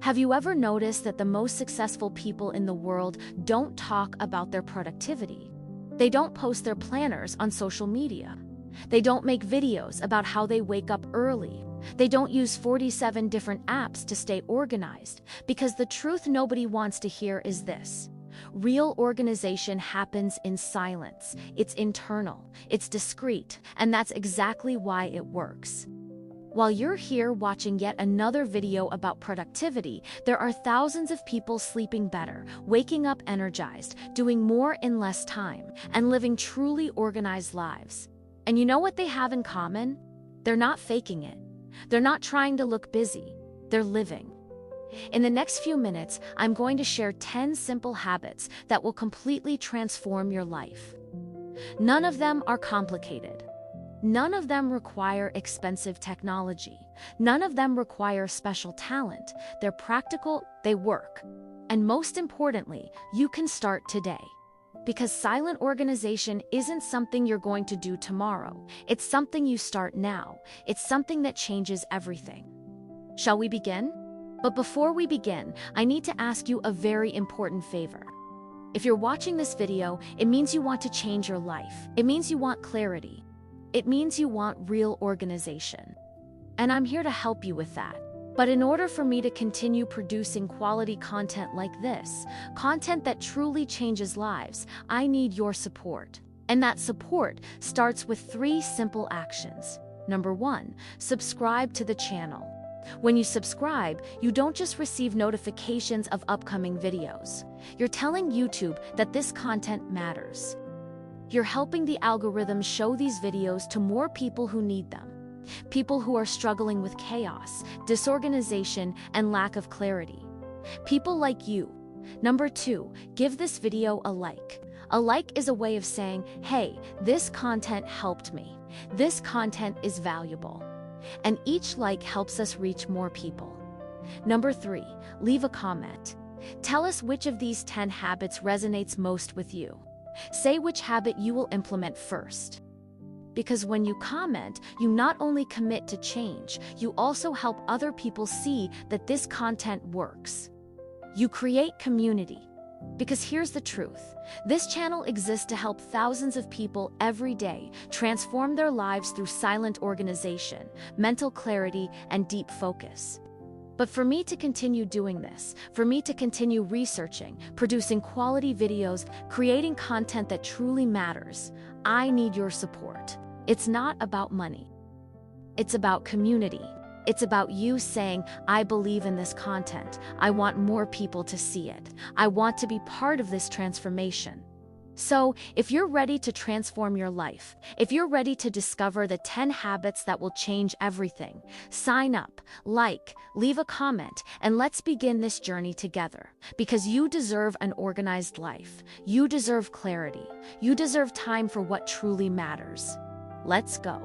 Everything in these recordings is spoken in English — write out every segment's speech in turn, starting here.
Have you ever noticed that the most successful people in the world don't talk about their productivity? They don't post their planners on social media. They don't make videos about how they wake up early. They don't use 47 different apps to stay organized, because the truth nobody wants to hear is this: real organization happens in silence. It's internal, it's discreet, and that's exactly why it works. While you're here watching yet another video about productivity, there are thousands of people sleeping better, waking up energized, doing more in less time, and living truly organized lives. And you know what they have in common? They're not faking it. They're not trying to look busy. They're living. In the next few minutes, I'm going to share 10 simple habits that will completely transform your life. None of them are complicated. None of them require expensive technology. None of them require special talent. They're practical, they work. And most importantly, you can start today. Because silent organization isn't something you're going to do tomorrow. It's something you start now. It's something that changes everything. Shall we begin? But before we begin, I need to ask you a very important favor. If you're watching this video, it means you want to change your life. It means you want clarity. It means you want real organization. And I'm here to help you with that. But in order for me to continue producing quality content like this, content that truly changes lives, I need your support. And that support starts with 3 simple actions. Number 1, subscribe to the channel. When you subscribe, you don't just receive notifications of upcoming videos. You're telling YouTube that this content matters. You're helping the algorithm show these videos to more people who need them. People who are struggling with chaos, disorganization, and lack of clarity. People like you. Number 2, give this video a like. A like is a way of saying, hey, this content helped me. This content is valuable. And each like helps us reach more people. Number 3, leave a comment. Tell us which of these 10 habits resonates most with you. Say which habit you will implement first. Because when you comment, you not only commit to change, you also help other people see that this content works. You create community. Because here's the truth. This channel exists to help thousands of people every day transform their lives through silent organization, mental clarity, and deep focus. But for me to continue doing this, for me to continue researching, producing quality videos, creating content that truly matters, I need your support. It's not about money. It's about community. It's about you saying, I believe in this content. I want more people to see it. I want to be part of this transformation. So, if you're ready to transform your life, if you're ready to discover the 10 habits that will change everything, sign up, like, leave a comment, and let's begin this journey together. Because you deserve an organized life. You deserve clarity. You deserve time for what truly matters. Let's go.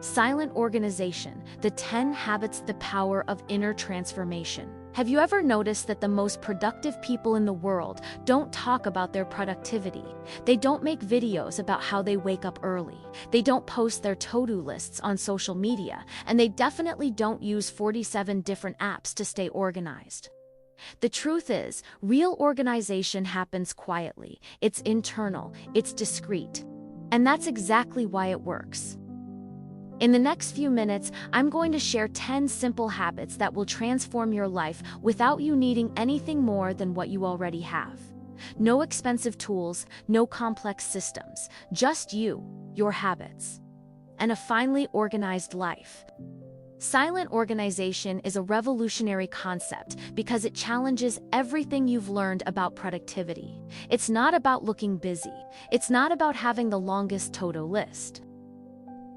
Silent organization, the 10 habits, the power of inner transformation. Have you ever noticed that the most productive people in the world don't talk about their productivity? They don't make videos about how they wake up early. They don't post their to-do lists on social media, and they definitely don't use 47 different apps to stay organized. The truth is, real organization happens quietly. It's internal, it's discreet. And that's exactly why it works. In the next few minutes, I'm going to share 10 simple habits that will transform your life without you needing anything more than what you already have. No expensive tools, no complex systems, just you, your habits, and a finely organized life. Silent organization is a revolutionary concept because it challenges everything you've learned about productivity. It's not about looking busy. It's not about having the longest to-do list.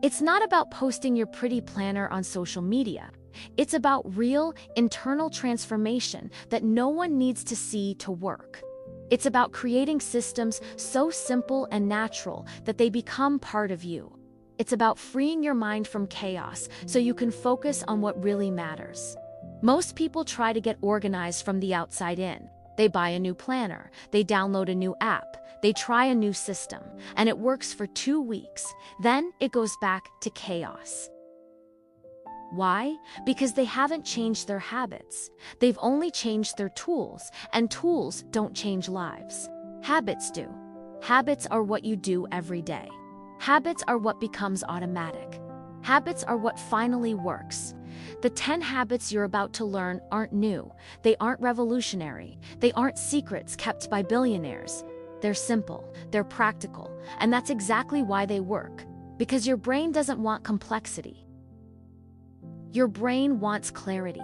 It's not about posting your pretty planner on social media. It's about real, internal transformation that no one needs to see to work. It's about creating systems so simple and natural that they become part of you. It's about freeing your mind from chaos so you can focus on what really matters. Most people try to get organized from the outside in. They buy a new planner, they download a new app, they try a new system, and it works for 2 weeks. Then it goes back to chaos. Why? Because they haven't changed their habits. They've only changed their tools, and tools don't change lives. Habits do. Habits are what you do every day. Habits are what becomes automatic. Habits are what finally works. The 10 habits you're about to learn aren't new. They aren't revolutionary. They aren't secrets kept by billionaires. They're simple, they're practical, and that's exactly why they work. Because your brain doesn't want complexity. Your brain wants clarity.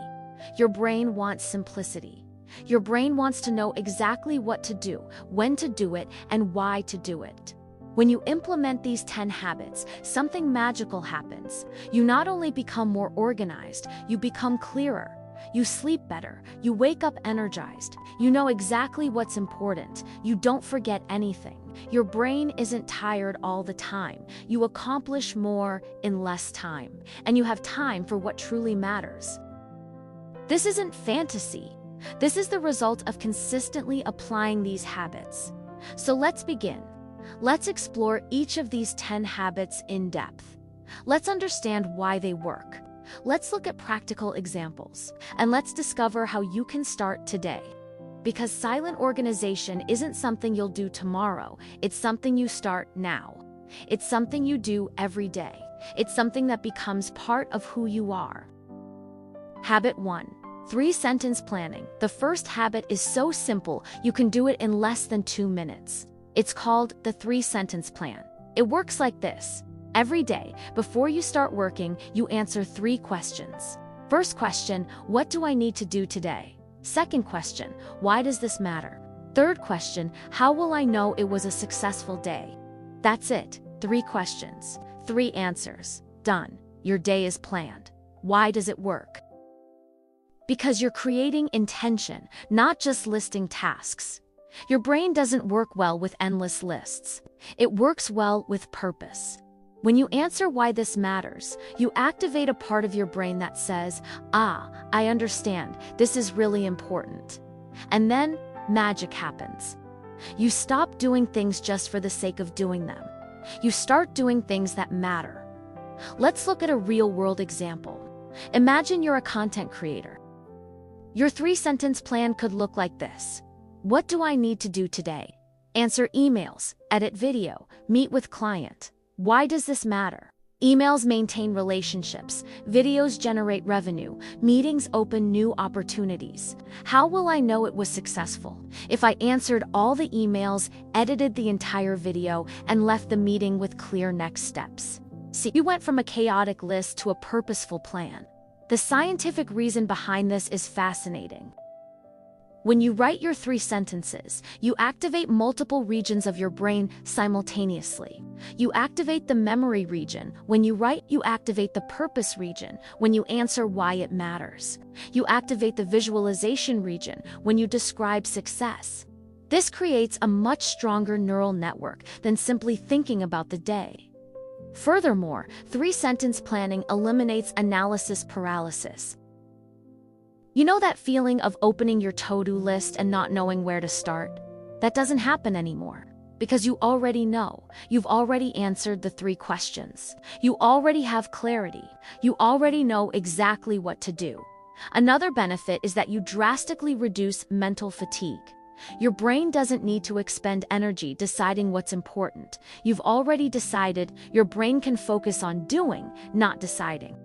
Your brain wants simplicity. Your brain wants to know exactly what to do, when to do it, and why to do it. When you implement these 10 habits, something magical happens. You not only become more organized, you become clearer. You sleep better. You wake up energized. You know exactly what's important. You don't forget anything. Your brain isn't tired all the time. You accomplish more in less time. And you have time for what truly matters. This isn't fantasy. This is the result of consistently applying these habits. So let's begin. Let's explore each of these 10 habits in depth. Let's understand why they work. Let's look at practical examples, and let's discover how you can start today. Because silent organization isn't something you'll do tomorrow, it's something you start now. It's something you do every day. It's something that becomes part of who you are. Habit 1. 3-sentence planning. The first habit is so simple, you can do it in less than 2 minutes. It's called the 3-sentence plan. It works like this. Every day, before you start working, you answer 3 questions. First question, what do I need to do today? Second question, why does this matter? Third question, how will I know it was a successful day? That's it. 3 questions, 3 answers. Done. Your day is planned. Why does it work? Because you're creating intention, not just listing tasks. Your brain doesn't work well with endless lists. It works well with purpose. When you answer why this matters, you activate a part of your brain that says, I understand, this is really important. And then, magic happens. You stop doing things just for the sake of doing them. You start doing things that matter. Let's look at a real-world example. Imagine you're a content creator. Your 3-sentence plan could look like this. What do I need to do today? Answer emails, edit video, meet with client. Why does this matter? Emails maintain relationships, videos generate revenue, meetings open new opportunities. How will I know it was successful? If I answered all the emails, edited the entire video, and left the meeting with clear next steps. See, you went from a chaotic list to a purposeful plan. The scientific reason behind this is fascinating. When you write your 3 sentences, you activate multiple regions of your brain simultaneously. You activate the memory region. When you write, you activate the purpose region when you answer why it matters. You activate the visualization region when you describe success. This creates a much stronger neural network than simply thinking about the day. Furthermore, 3-sentence planning eliminates analysis paralysis. You know that feeling of opening your to-do list and not knowing where to start? That doesn't happen anymore. Because you already know. You've already answered the 3 questions. You already have clarity. You already know exactly what to do. Another benefit is that you drastically reduce mental fatigue. Your brain doesn't need to expend energy deciding what's important. You've already decided. Your brain can focus on doing, not deciding.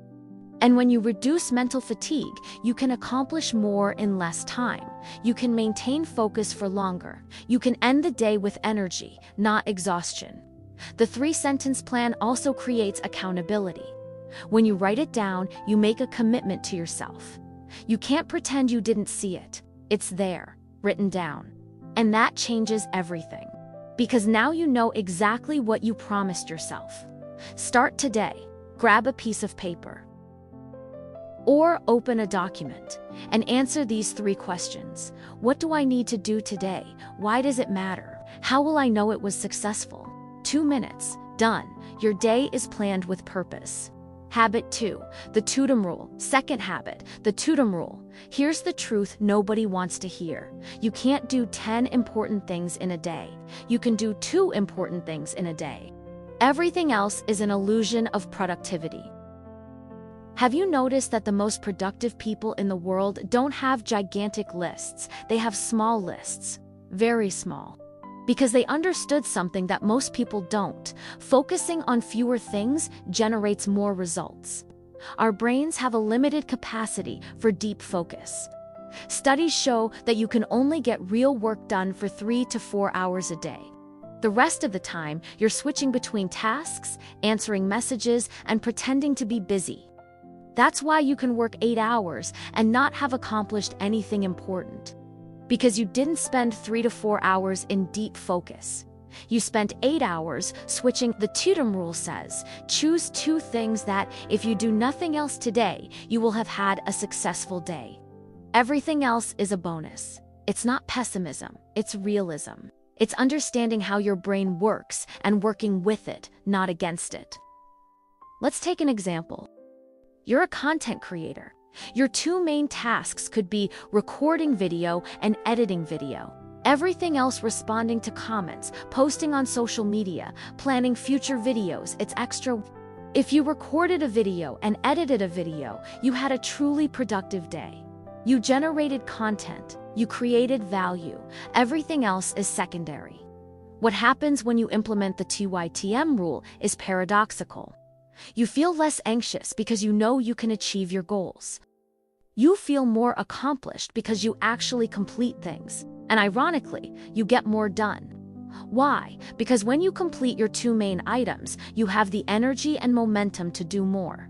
And when you reduce mental fatigue, you can accomplish more in less time. You can maintain focus for longer. You can end the day with energy, not exhaustion. The 3-sentence plan also creates accountability. When you write it down, you make a commitment to yourself. You can't pretend you didn't see it. It's there, written down. And that changes everything. Because now you know exactly what you promised yourself. Start today. Grab a piece of paper. Or open a document and answer these 3 questions. What do I need to do today? Why does it matter? How will I know it was successful? 2 minutes. Done. Your day is planned with purpose. Habit 2. The Totem Rule. Second habit, the Totem Rule. Here's the truth nobody wants to hear. You can't do 10 important things in a day. You can do 2 important things in a day. Everything else is an illusion of productivity. Have you noticed that the most productive people in the world don't have gigantic lists? They have small lists, very small. Because they understood something that most people don't. Focusing on fewer things generates more results. Our brains have a limited capacity for deep focus. Studies show that you can only get real work done for 3 to 4 hours a day. The rest of the time, you're switching between tasks, answering messages, and pretending to be busy. That's why you can work 8 hours and not have accomplished anything important. Because you didn't spend 3 to 4 hours in deep focus. You spent 8 hours switching. The Totem rule says, choose 2 things that, if you do nothing else today, you will have had a successful day. Everything else is a bonus. It's not pessimism, it's realism. It's understanding how your brain works and working with it, not against it. Let's take an example. You're a content creator. Your 2 main tasks could be recording video and editing video. Everything else, responding to comments, posting on social media, planning future videos, it's extra. If you recorded a video and edited a video, you had a truly productive day. You generated content, you created value. Everything else is secondary. What happens when you implement the TYTM rule is paradoxical. You feel less anxious because you know you can achieve your goals. You feel more accomplished because you actually complete things. And ironically, you get more done. Why? Because when you complete your 2 main items, you have the energy and momentum to do more.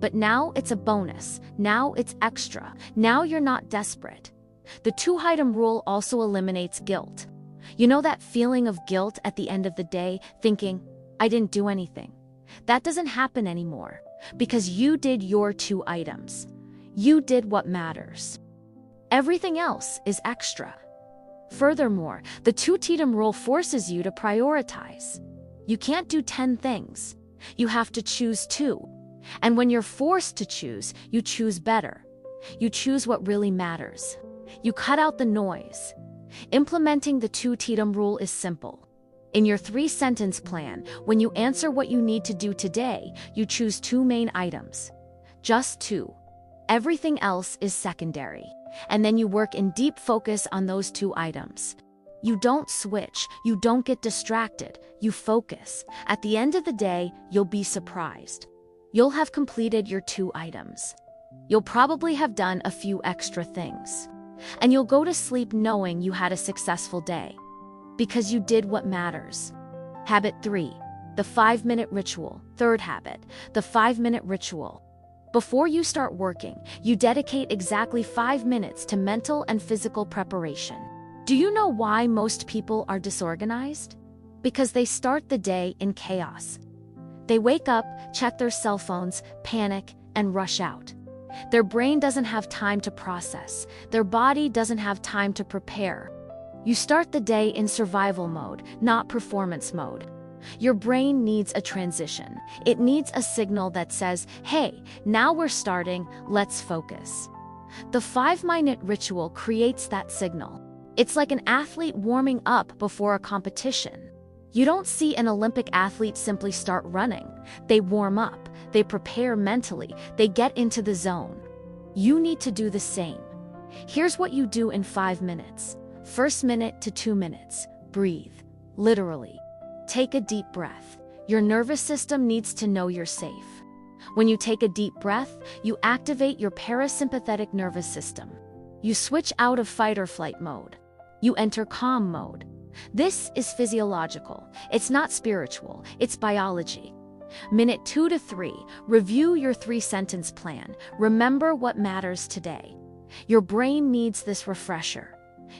But now it's a bonus. Now it's extra. Now you're not desperate. The 2-item rule also eliminates guilt. You know that feeling of guilt at the end of the day, thinking, I didn't do anything. That doesn't happen anymore, because you did your 2 items. You did what matters. Everything else is extra. Furthermore, the 2-item rule forces you to prioritize. You can't do 10 things. You have to choose 2. And when you're forced to choose, you choose better. You choose what really matters. You cut out the noise. Implementing the 2-item rule is simple. In your 3-sentence plan, when you answer what you need to do today, you choose 2 main items. Just 2. Everything else is secondary. And then you work in deep focus on those 2 items. You don't switch. You don't get distracted. You focus. At the end of the day, you'll be surprised. You'll have completed your 2 items. You'll probably have done a few extra things. And you'll go to sleep knowing you had a successful day. Because you did what matters. Habit 3. The 5-minute ritual. 3rd habit. The 5-minute ritual. Before you start working, you dedicate exactly 5 minutes to mental and physical preparation. Do you know why most people are disorganized? Because they start the day in chaos. They wake up, check their cell phones, panic, and rush out. Their brain doesn't have time to process. Their body doesn't have time to prepare. You start the day in survival mode, not performance mode. Your brain needs a transition. It needs a signal that says, hey, now we're starting, let's focus. The 5-minute ritual creates that signal. It's like an athlete warming up before a competition. You don't see an Olympic athlete simply start running. They warm up, they prepare mentally, they get into the zone. You need to do the same. Here's what you do in 5 minutes. 1st minute to 2 minutes. Breathe. Literally. Take a deep breath. Your nervous system needs to know you're safe. When you take a deep breath, you activate your parasympathetic nervous system. You switch out of fight or flight mode. You enter calm mode. This is physiological. It's not spiritual. It's biology. Minute 2 to 3, review your 3-sentence plan. Remember what matters today. Your brain needs this refresher.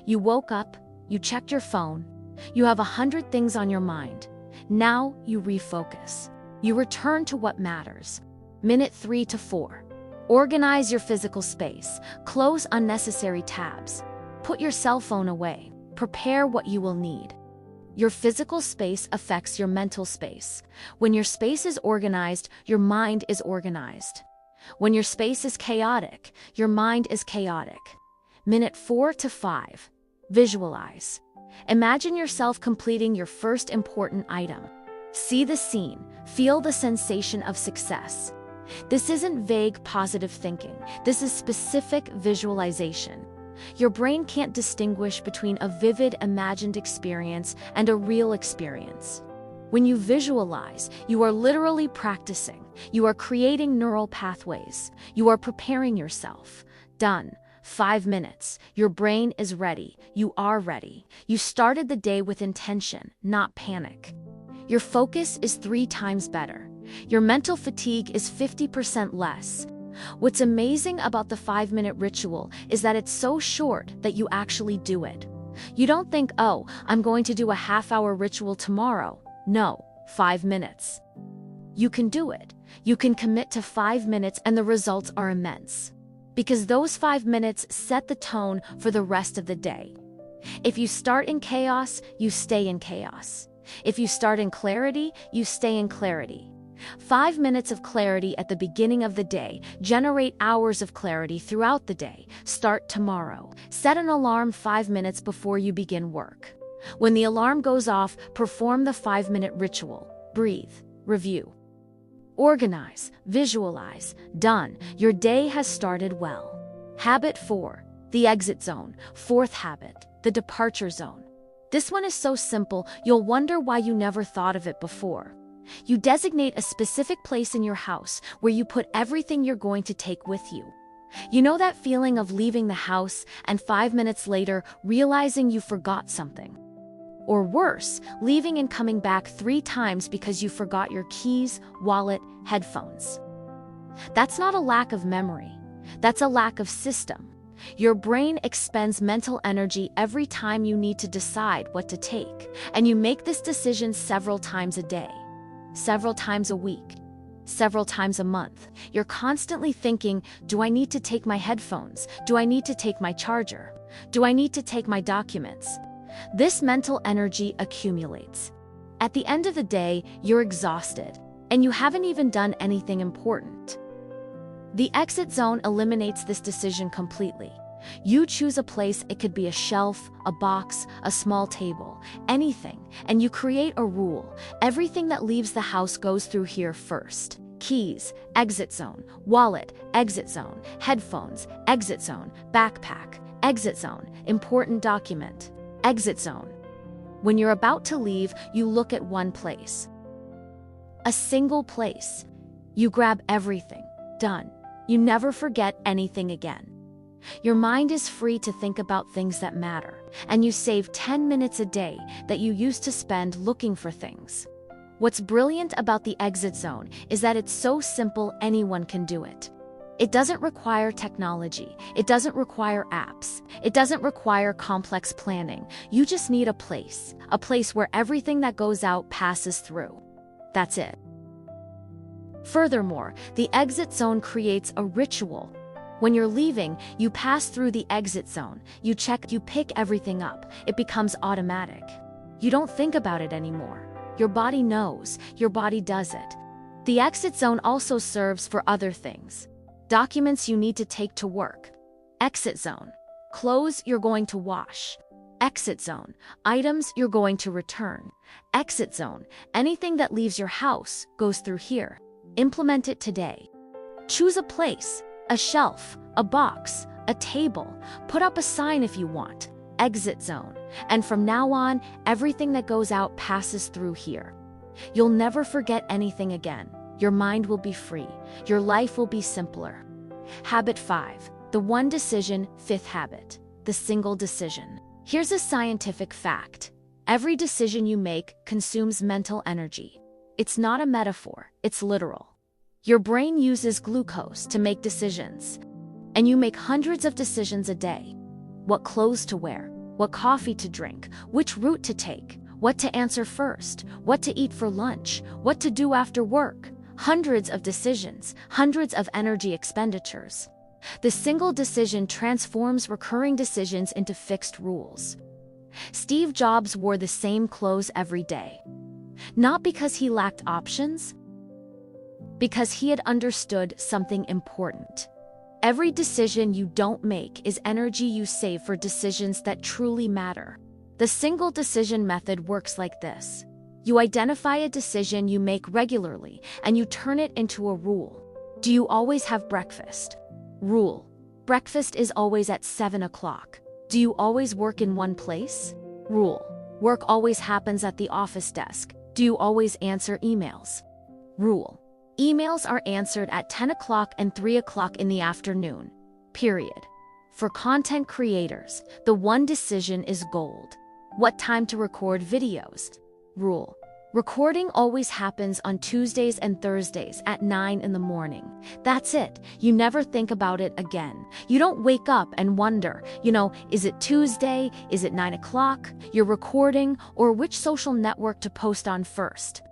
You woke up, you checked your phone, you have 100 things on your mind. Now you refocus. You return to what matters. Minute 3 to 4. Organize your physical space. Close unnecessary tabs. Put your cell phone away. Prepare what you will need. Your physical space affects your mental space. When your space is organized, your mind is organized. When your space is chaotic, your mind is chaotic. Minute 4 to 5. Visualize. Imagine yourself completing your first important item. See the scene. Feel the sensation of success. This isn't vague positive thinking. This is specific visualization. Your brain can't distinguish between a vivid imagined experience and a real experience. When you visualize, you are literally practicing. You are creating neural pathways. You are preparing yourself. Done. 5 minutes. Your brain is ready. You are ready. You started the day with intention, not panic. Your focus is 3 times better. Your mental fatigue is 50% less. What's amazing about the 5-minute ritual is that it's so short that you actually do it. You don't think, oh, I'm going to do a half-hour ritual tomorrow. No, 5 minutes. You can do it. You can commit to 5 minutes and the results are immense. Because those 5 minutes set the tone for the rest of the day. If you start in chaos, you stay in chaos. If you start in clarity, you stay in clarity. 5 minutes of clarity at the beginning of the day generate hours of clarity throughout the day. Start tomorrow. Set an alarm 5 minutes before you begin work. When the alarm goes off, perform the 5-minute ritual. Breathe. Review. Organize. Visualize. Done. Your day has started well. Habit 4. The exit zone. 4th habit. The departure zone. This one is so simple, you'll wonder why you never thought of it before. You designate a specific place in your house where you put everything you're going to take with you. You know that feeling of leaving the house and 5 minutes later realizing you forgot something? Or worse, leaving and coming back 3 times because you forgot your keys, wallet, headphones. That's not a lack of memory. That's a lack of system. Your brain expends mental energy every time you need to decide what to take, and you make this decision several times a day. Several times a week, several times a month. You're constantly thinking, do I need to take my headphones? Do I need to take my charger? Do I need to take my documents? This mental energy accumulates. At the end of the day, you're exhausted, and you haven't even done anything important. The exit zone eliminates this decision completely. You choose a place. It could be a shelf, a box, a small table, anything, and you create a rule. Everything that leaves the house goes through here first. Keys, exit zone. Wallet, exit zone. Headphones, exit zone. Backpack, exit zone. Important document, exit zone. When you're about to leave, you look at one place. A single place. You grab everything. Done. You never forget anything again. Your mind is free to think about things that matter, and you save 10 minutes a day that you used to spend looking for things. What's brilliant about the exit zone is that it's so simple anyone can do it. It doesn't require technology. It doesn't require apps. It doesn't require complex planning. You just need a place where everything that goes out passes through. That's it. Furthermore, the exit zone creates a ritual. When you're leaving, you pass through the exit zone. You check, you pick everything up. It becomes automatic. You don't think about it anymore. Your body knows. Your body does it. The exit zone also serves for other things. Documents you need to take to work. Exit zone. Clothes you're going to wash. Exit zone. Items you're going to return. Exit zone. Anything that leaves your house goes through here. Implement it today. Choose a place. A shelf, a box, a table. Put up a sign if you want. Exit zone. And from now on, everything that goes out passes through here. You'll never forget anything again. Your mind will be free. Your life will be simpler. Habit 5. The one decision, 5th habit. The single decision. Here's a scientific fact. Every decision you make consumes mental energy. It's not a metaphor, it's literal. Your brain uses glucose to make decisions. And you make hundreds of decisions a day. What clothes to wear, what coffee to drink, which route to take, what to answer first, what to eat for lunch, what to do after work. Hundreds of decisions, hundreds of energy expenditures. The single decision transforms recurring decisions into fixed rules. Steve Jobs wore the same clothes every day. Not because he lacked options, because he had understood something important. Every decision you don't make is energy you save for decisions that truly matter. The single decision method works like this. You identify a decision you make regularly and you turn it into a rule. Do you always have breakfast? Rule: breakfast is always at 7 o'clock. Do you always work in one place? Rule: work always happens at the office desk. Do you always answer emails? Rule: emails are answered at 10 o'clock and 3 o'clock in the afternoon. Period. For content creators, the one decision is gold. What time to record videos? Rule: recording always happens on Tuesdays and Thursdays at 9 in the morning. That's it. You never think about it again. You don't wake up and wonder, is it Tuesday? Is it 9 o'clock? You're recording, or which social network to post on first.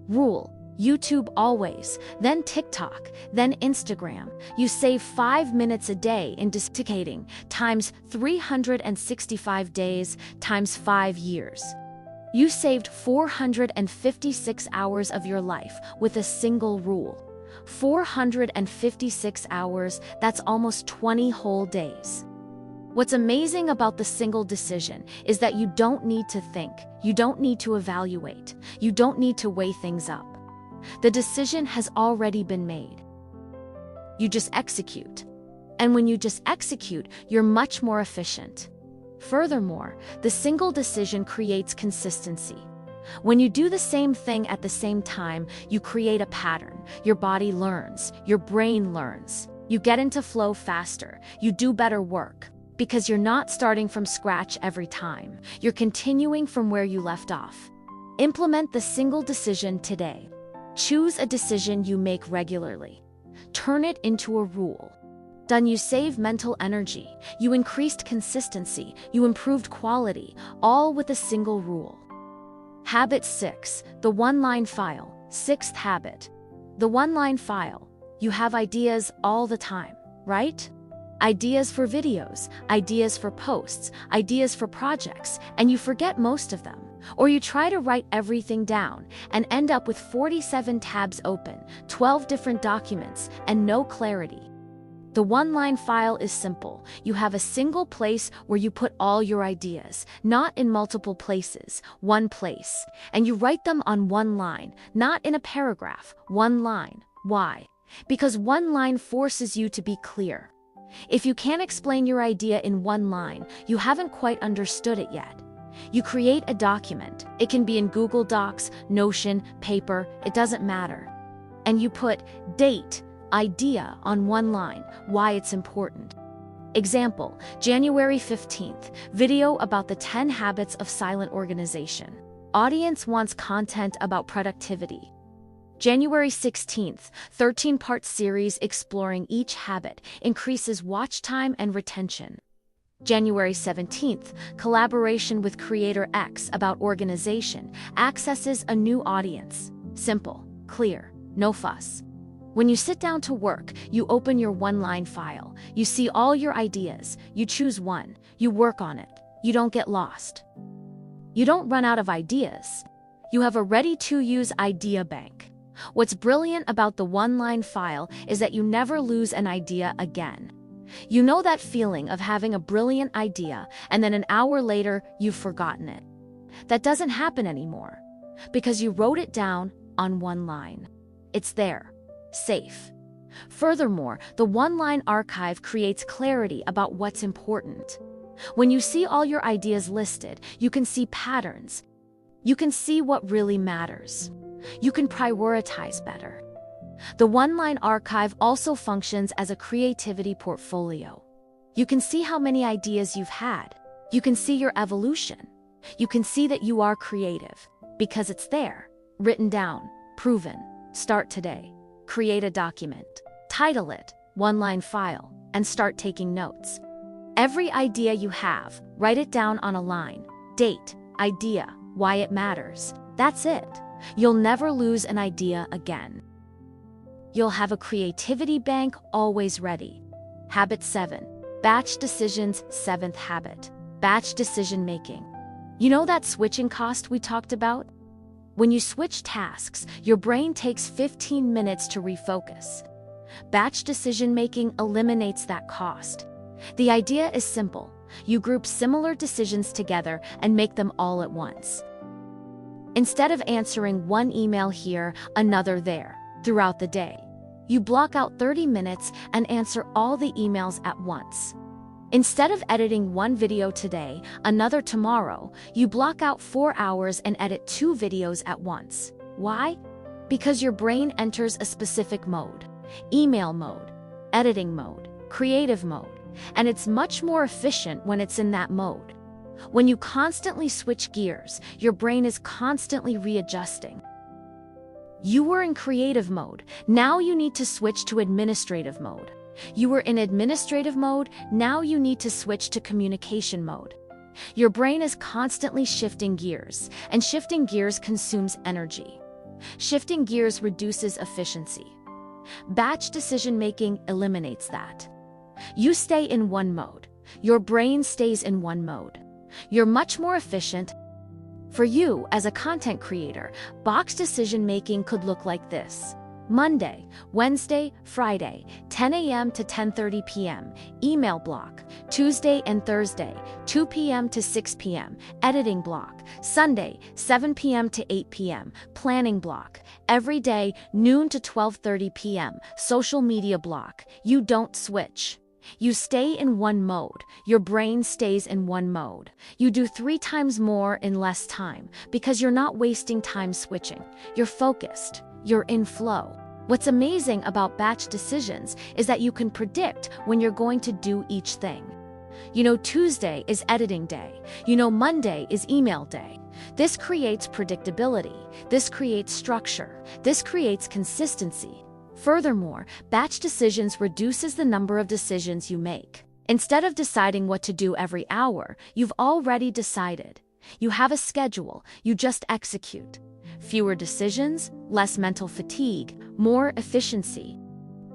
Rule: YouTube always, then TikTok, then Instagram. You save 5 minutes a day in dedicating times 365 days times 5 years. You saved 456 hours of your life with a single rule. 456 hours, that's almost 20 whole days. What's amazing about the single decision is that you don't need to think, you don't need to evaluate, you don't need to weigh things up. The decision has already been made. You just execute. And when you just execute, you're much more efficient. Furthermore, the single decision creates consistency. When you do the same thing at the same time, you create a pattern. Your body learns, your brain learns. You get into flow faster, you do better work. Because you're not starting from scratch every time. You're continuing from where you left off. Implement the single decision today. Choose a decision you make regularly. Turn it into a rule. Done. You save mental energy, you increased consistency, you improved quality, all with a single rule. Habit 6, the one-line file. 6th habit. The one-line file. You have ideas all the time, right? Ideas for videos, ideas for posts, ideas for projects, and you forget most of them. Or you try to write everything down and end up with 47 tabs open, 12 different documents, and no clarity. The one-line file is simple. You have a single place where you put all your ideas, not in multiple places, one place. And you write them on one line, not in a paragraph, one line. Why? Because one line forces you to be clear. If you can't explain your idea in one line, you haven't quite understood it yet. You create a document. It can be in Google Docs, Notion, paper, it doesn't matter. And you put date, idea on one line, why it's important. Example, January 15th, video about the 10 habits of silent organization. Audience wants content about productivity. January 16th, 13-part series exploring each habit, increases watch time and retention. January 17th, collaboration with creator X about organization, accesses a new audience. Simple, clear, no fuss. When you sit down to work, you open your one-line file. You see all your ideas, you choose one, you work on it, you don't get lost. You don't run out of ideas. You have a ready-to-use idea bank. What's brilliant about the one-line file is that you never lose an idea again. You know that feeling of having a brilliant idea and then an hour later you've forgotten it. That doesn't happen anymore because you wrote it down on one line. It's there, safe. Furthermore, the one-line archive creates clarity about what's important. When you see all your ideas listed, you can see patterns. You can see what really matters. You can prioritize better. The one-line archive also functions as a creativity portfolio. You can see how many ideas you've had. You can see your evolution. You can see that you are creative because it's there, written down, proven. Start today. Create a document. Title it, one-line file, and start taking notes. Every idea you have, write it down on a line. Date, idea, why it matters. That's it. You'll never lose an idea again. You'll have a creativity bank always ready. Habit 7. Batch decisions. 7th habit. Batch decision making. You know that switching cost we talked about? When you switch tasks, your brain takes 15 minutes to refocus. Batch decision making eliminates that cost. The idea is simple. You group similar decisions together and make them all at once. Instead of answering one email here, another there, throughout the day, You block out 30 minutes and answer all the emails at once. Instead of editing one video today, another tomorrow, you block out 4 hours and edit 2 videos at once. Why? Because your brain enters a specific mode: email mode, editing mode, creative mode, and it's much more efficient when it's in that mode. When you constantly switch gears, your brain is constantly readjusting. You were in creative mode, now you need to switch to administrative mode. You were in administrative mode, now you need to switch to communication mode. Your brain is constantly shifting gears, and shifting gears consumes energy. Shifting gears reduces efficiency. Batch decision-making eliminates that. You stay in one mode. Your brain stays in one mode. You're much more efficient. For you, as a content creator, box decision-making could look like this: Monday, Wednesday, Friday, 10 a.m. to 10:30 p.m., email block. Tuesday and Thursday, 2 p.m. to 6 p.m., editing block. Sunday, 7 p.m. to 8 p.m., planning block. Every day, noon to 12:30 p.m., social media block. You don't switch. You stay in one mode. Your brain stays in one mode. You do 3 times more in less time because you're not wasting time switching. You're focused. You're in flow. What's amazing about batch decisions is that you can predict when you're going to do each thing. You know Tuesday is editing day. You know Monday is email day. This creates predictability. This creates structure. This creates consistency. Furthermore, batch decisions reduces the number of decisions you make. Instead of deciding what to do every hour, you've already decided. You have a schedule, you just execute. Fewer decisions, less mental fatigue, more efficiency.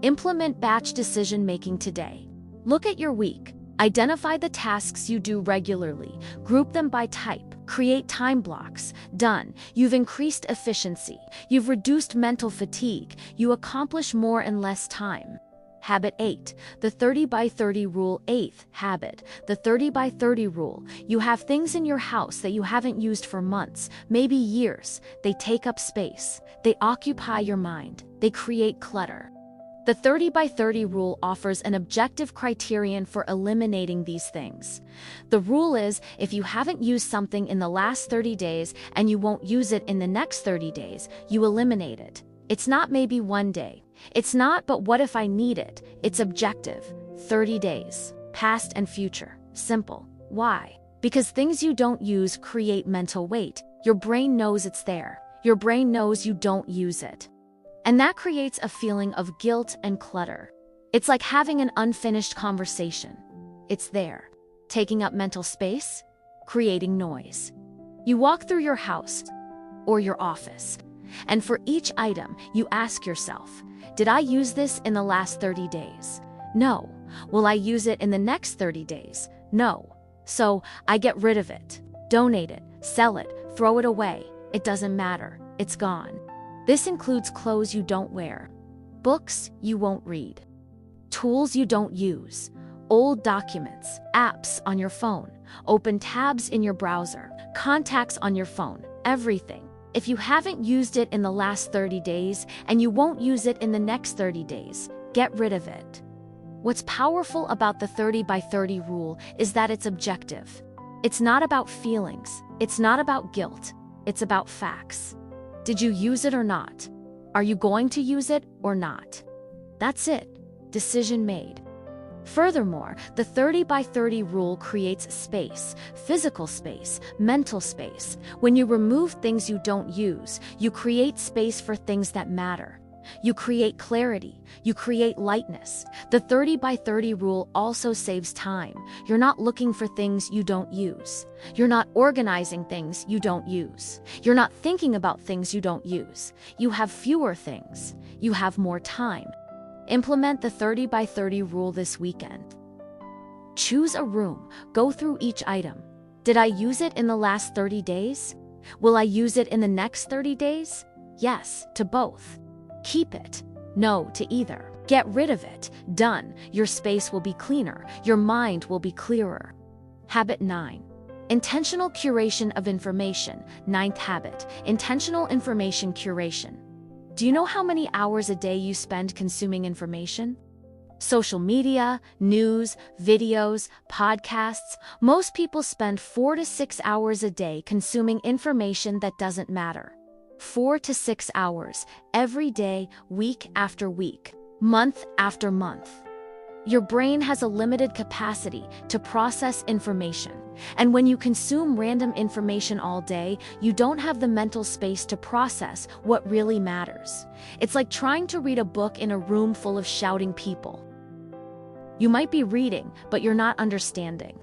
Implement batch decision-making today. Look at your week. Identify the tasks you do regularly. Group them by type. Create time blocks. Done. You've increased efficiency. You've reduced mental fatigue. You accomplish more in less time. Habit 8. The 30 by 30 rule. 8th habit. The 30 by 30 rule. You have things in your house that you haven't used for months, maybe years. They take up space. They occupy your mind. They create clutter. The 30 by 30 rule offers an objective criterion for eliminating these things. The rule is, if you haven't used something in the last 30 days and you won't use it in the next 30 days, you eliminate it. It's not maybe one day. It's not, but what if I need it? It's objective. 30 days. Past and future. Simple. Why? Because things you don't use create mental weight. Your brain knows it's there. Your brain knows you don't use it. And that creates a feeling of guilt and clutter. It's like having an unfinished conversation. It's there, taking up mental space, creating noise. You walk through your house or your office, and for each item, you ask yourself, did I use this in the last 30 days? No. Will I use it in the next 30 days? No. So I get rid of it, donate it, sell it, throw it away. It doesn't matter. It's gone. This includes clothes you don't wear, books you won't read, tools you don't use, old documents, apps on your phone, open tabs in your browser, contacts on your phone, everything. If you haven't used it in the last 30 days and you won't use it in the next 30 days, get rid of it. What's powerful about the 30 by 30 rule is that it's objective. It's not about feelings. It's not about guilt. It's about facts. Did you use it or not? Are you going to use it or not? That's it. Decision made. Furthermore, the 30 by 30 rule creates space, physical space, mental space. When you remove things you don't use, you create space for things that matter. You create clarity. You create lightness. The 30 by 30 rule also saves time. You're not looking for things you don't use. You're not organizing things you don't use. You're not thinking about things you don't use. You have fewer things. You have more time. Implement the 30 by 30 rule this weekend. Choose a room. Go through each item. Did I use it in the last 30 days? Will I use it in the next 30 days? Yes, to both. Keep it. No to either. Get rid of it. Done. Your space will be cleaner. Your mind will be clearer. Habit 9. Intentional curation of information. 9th habit. Intentional information curation. Do you know how many hours a day you spend consuming information? Social media, news, videos, podcasts. Most people spend 4 to 6 hours a day consuming information that doesn't matter. 4 to 6 hours, every day, week after week, month after month. Your brain has a limited capacity to process information, and when you consume random information all day, you don't have the mental space to process what really matters. It's like trying to read a book in a room full of shouting people. You might be reading, but you're not understanding.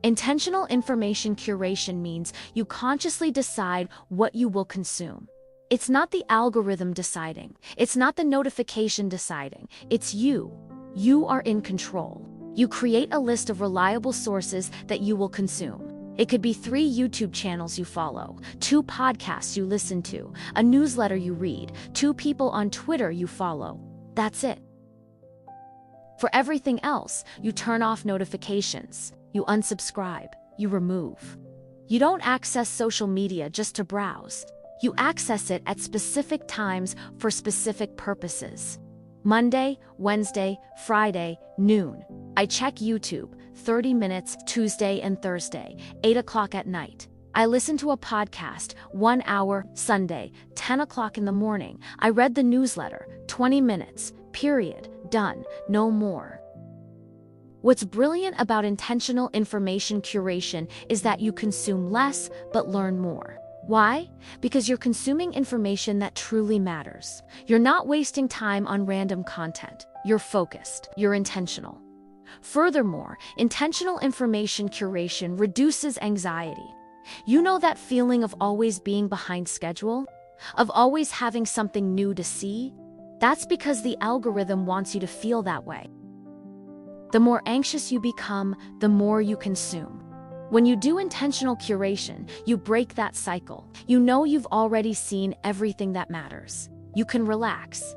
Intentional information curation means you consciously decide what you will consume. It's not the algorithm deciding. It's not the notification deciding. It's you. You are in control. You create a list of reliable sources that you will consume. It could be 3 YouTube channels you follow, 2 podcasts you listen to, a newsletter you read, 2 people on Twitter you follow. That's it. For everything else, you turn off notifications, you unsubscribe, you remove. You don't access social media just to browse. You access it at specific times for specific purposes. Monday, Wednesday, Friday, noon. I check YouTube, 30 minutes, Tuesday and Thursday, 8 o'clock at night. I listen to a podcast, 1 hour, Sunday, 10 o'clock in the morning. I read the newsletter, 20 minutes, period, done, no more. What's brilliant about intentional information curation is that you consume less but learn more. Why? Because you're consuming information that truly matters. You're not wasting time on random content. You're focused. You're intentional. Furthermore, intentional information curation reduces anxiety. You know that feeling of always being behind schedule? Of always having something new to see? That's because the algorithm wants you to feel that way. The more anxious you become, the more you consume. When you do intentional curation, you break that cycle. You know you've already seen everything that matters. You can relax.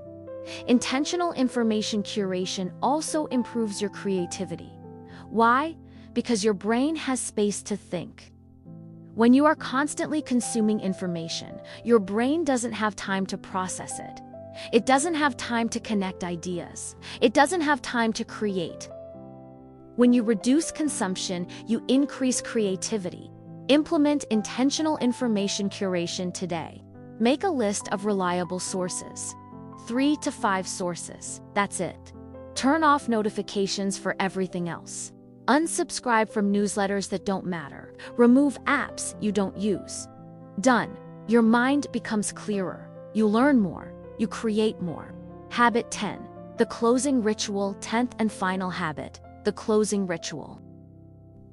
Intentional information curation also improves your creativity. Why? Because your brain has space to think. When you are constantly consuming information, your brain doesn't have time to process it. It doesn't have time to connect ideas. It doesn't have time to create. When you reduce consumption, you increase creativity. Implement intentional information curation today. Make a list of reliable sources. 3 to 5 sources. That's it. Turn off notifications for everything else. Unsubscribe from newsletters that don't matter. Remove apps you don't use. Done. Your mind becomes clearer. You learn more. You create more. Habit 10. The closing ritual, 10th and final habit. The closing ritual.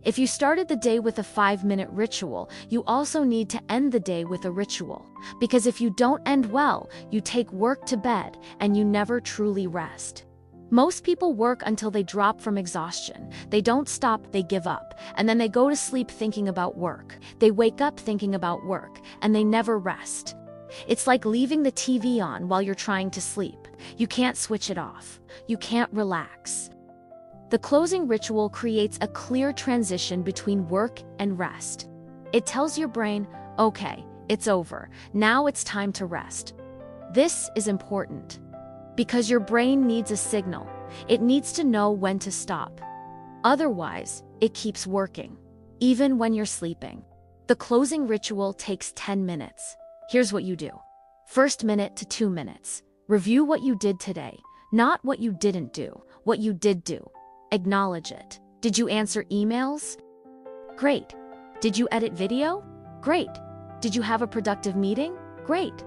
If you started the day with a 5-minute ritual, you also need to end the day with a ritual. Because if you don't end well, you take work to bed and you never truly rest. Most people work until they drop from exhaustion. They don't stop, they give up. And then they go to sleep thinking about work. They wake up thinking about work, and they never rest. It's like leaving the TV on while you're trying to sleep. You can't switch it off. You can't relax. The closing ritual creates a clear transition between work and rest. It tells your brain, okay, it's over. Now it's time to rest. This is important because your brain needs a signal. It needs to know when to stop. Otherwise, it keeps working, even when you're sleeping. The closing ritual takes 10 minutes. Here's what you do. First minute to 2 minutes. Review what you did today, not what you didn't do, what you did do. Acknowledge it. Did you answer emails? Great. Did you edit video? Great. Did you have a productive meeting? Great.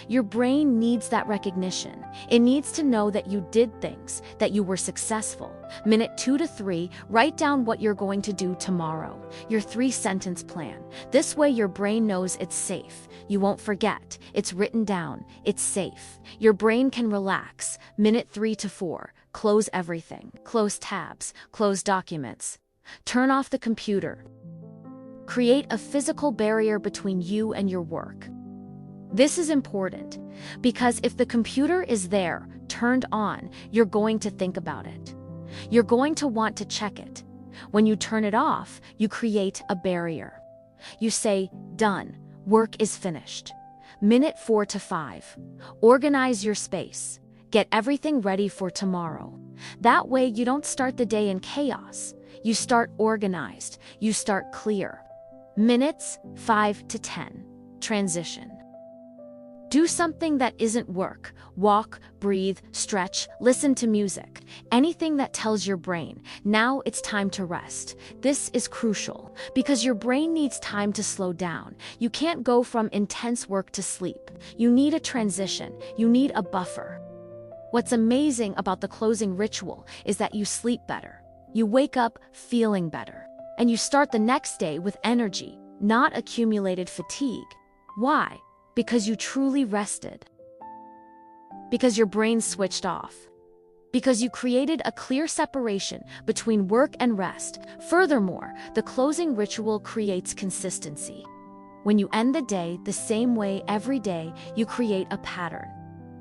Your brain needs that recognition. It needs to know that you did things, that you were successful. Minute 2 to 3, write down what you're going to do tomorrow. Your 3-sentence plan. This way your brain knows it's safe. You won't forget. It's written down. It's safe. Your brain can relax. Minute 3 to 4. Close everything. Close tabs. Close documents. Turn off the computer. Create a physical barrier between you and your work. This is important because if the computer is there, turned on, you're going to think about it. You're going to want to check it. When you turn it off, you create a barrier. You say, done, work is finished. Minute 4 to 5. Organize your space. Get everything ready for tomorrow. That way you don't start the day in chaos. You start organized. You start clear. Minutes 5 to 10. Transition. Do something that isn't work. Walk, breathe, stretch, listen to music. Anything that tells your brain, now it's time to rest. This is crucial because your brain needs time to slow down. You can't go from intense work to sleep. You need a transition. You need a buffer. What's amazing about the closing ritual is that you sleep better. You wake up feeling better. And you start the next day with energy, not accumulated fatigue. Why? Because you truly rested. Because your brain switched off. Because you created a clear separation between work and rest. Furthermore, the closing ritual creates consistency. When you end the day the same way every day, you create a pattern.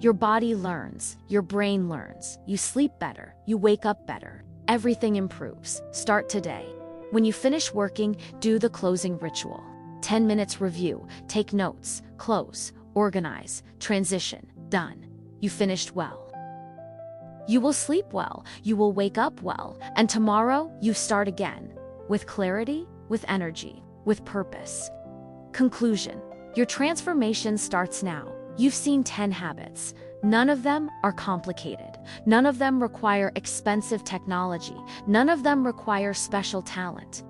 Your body learns, your brain learns, you sleep better, you wake up better. Everything improves. Start today. When you finish working, do the closing ritual. 10 minutes review, take notes, close, organize, transition, done. You finished well. You will sleep well, you will wake up well, and tomorrow you start again. With clarity, with energy, with purpose. Conclusion. Your transformation starts now. You've seen 10 habits. None of them are complicated. None of them require expensive technology. None of them require special talent.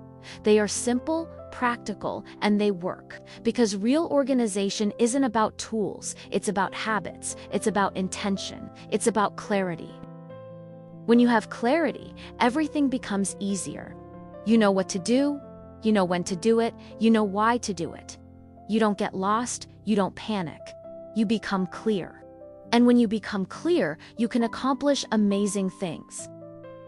They are simple, practical, and they work. Because real organization isn't about tools, it's about habits, it's about intention, it's about clarity. When you have clarity, everything becomes easier. You know what to do, you know when to do it, you know why to do it. You don't get lost, you don't panic. You become clear. And when you become clear, you can accomplish amazing things.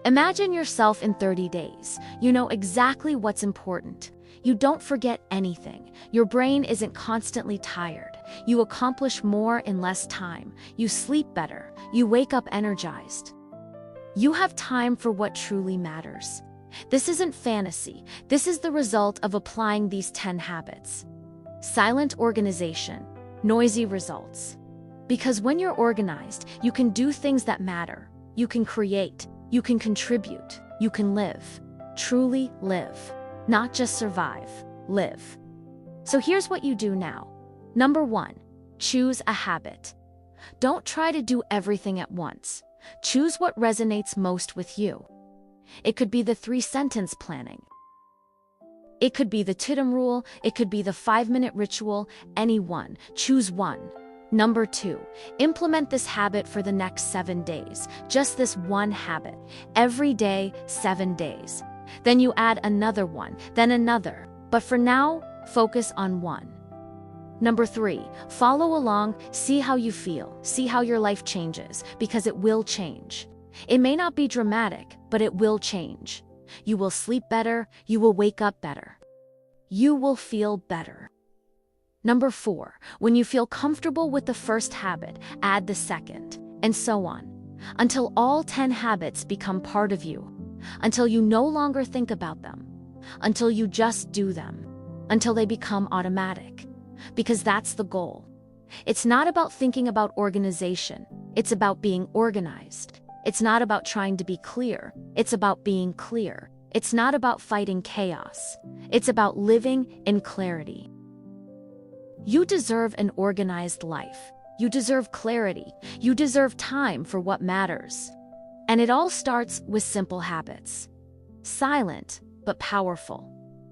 Imagine yourself in 30 days. You know exactly what's important. You don't forget anything. Your brain isn't constantly tired. You accomplish more in less time. You sleep better. You wake up energized. You have time for what truly matters. This isn't fantasy. This is the result of applying these 10 habits. Silent organization, noisy results. Because when you're organized, you can do things that matter. You can create. You can contribute. You can live. Truly live. Not just survive. Live. So here's what you do now. Number 1, choose a habit. Don't try to do everything at once. Choose what resonates most with you. It could be the 3-sentence planning. It could be the Tidum rule. It could be the 5-minute ritual. Any one. Choose one. Number 2, implement this habit for the next 7 days. Just this one habit. Every day, 7 days. Then you add another one, then another. But for now, focus on one. Number 3, follow along, see how you feel, see how your life changes, because it will change. It may not be dramatic, but it will change. You will sleep better, you will wake up better. You will feel better. Number 4, when you feel comfortable with the first habit, add the second, and so on, until all 10 habits become part of you, until you no longer think about them, until you just do them, until they become automatic, because that's the goal. It's not about thinking about organization, it's about being organized. It's not about trying to be clear, it's about being clear. It's not about fighting chaos, it's about living in clarity. You deserve an organized life. You deserve clarity. You deserve time for what matters. And it all starts with simple habits. Silent, but powerful.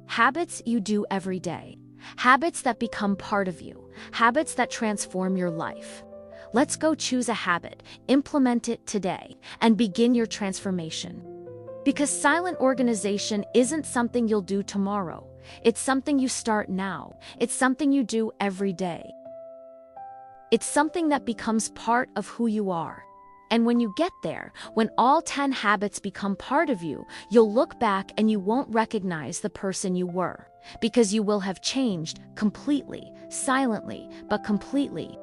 Habits you do every day. Habits that become part of you. Habits that transform your life. Let's go choose a habit, implement it today, and begin your transformation. Because silent organization isn't something you'll do tomorrow. It's something you start now. It's something you do every day. It's something that becomes part of who you are. And when you get there, when all 10 habits become part of you, you'll look back and you won't recognize the person you were. Because you will have changed completely, silently, but completely.